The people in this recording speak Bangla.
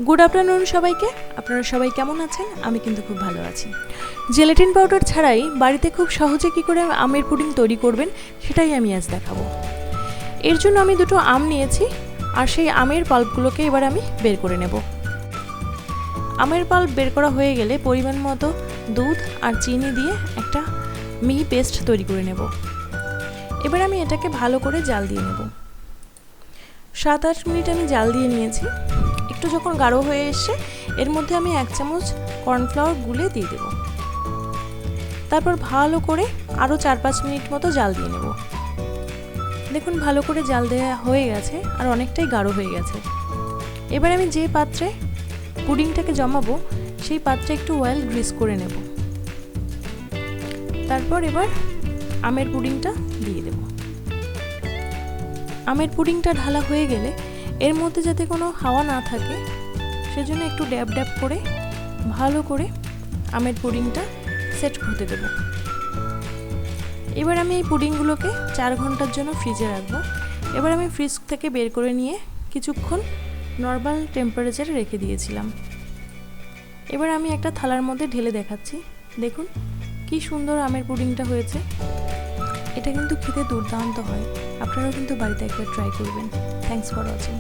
গুড আফটারনুন সবাইকে। আপনারা সবাই কেমন আছেন? আমি কিন্তু খুব ভালো আছি। জেলেটিন পাউডার ছাড়াই বাড়িতে খুব সহজে কী করে আমের পুডিং তৈরি করবেন সেটাই আমি আজ দেখাবো। এর জন্য আমি দুটো আম নিয়েছি, আর সেই আমের পাল্পগুলোকে এবার আমি বের করে নেব। আমের পাল্প বের করা হয়ে গেলে পরিমাণ মতো দুধ আর চিনি দিয়ে একটা মিহি পেস্ট তৈরি করে নেব। এবার আমি এটাকে ভালো করে জাল দিয়ে নেব। 7-8 মিনিট আমি জাল দিয়ে নিয়েছি। একটু যখন গাঢ় হয়ে এসে এর মধ্যে আমি 1 চামচ কর্নফ্লাওয়ার গুলে দিয়ে দেব। তারপর ভালো করে আরও 4-5 মিনিট মতো জাল দিয়ে নেব। দেখুন ভালো করে জাল দেওয়া হয়ে গেছে আর অনেকটাই গাঢ় হয়ে গেছে। এবার আমি যে পাত্রে পুডিংটাকে জমাবো সেই পাত্রে একটু অয়েল গ্রিস করে নেব। তারপর এবার আমের পুডিংটা দিয়ে দেব। আমের পুডিংটা ঢালা হয়ে গেলে এর মধ্যে যাতে কোনো হাওয়া না থাকে সেজন্য একটু ড্যাব ড্যাব করে ভালো করে আমের পুডিংটা সেট হতে দেব। এবার আমি এই পুডিংগুলোকে 4 ঘন্টার জন্য ফ্রিজে রাখবো। এবার আমি ফ্রিজ থেকে বের করে নিয়ে কিছুক্ষণ নর্মাল টেম্পারেচারে রেখে দিয়েছিলাম। এবার আমি একটা থালার মধ্যে ঢেলে দেখাচ্ছি। দেখুন কি সুন্দর আমের পুডিংটা হয়েছে। এটা কিন্তু খেতে দুর্দান্ত হয়। আপনারাও কিন্তু বাড়িতে একবার ট্রাই করবেন। Thanks for watching.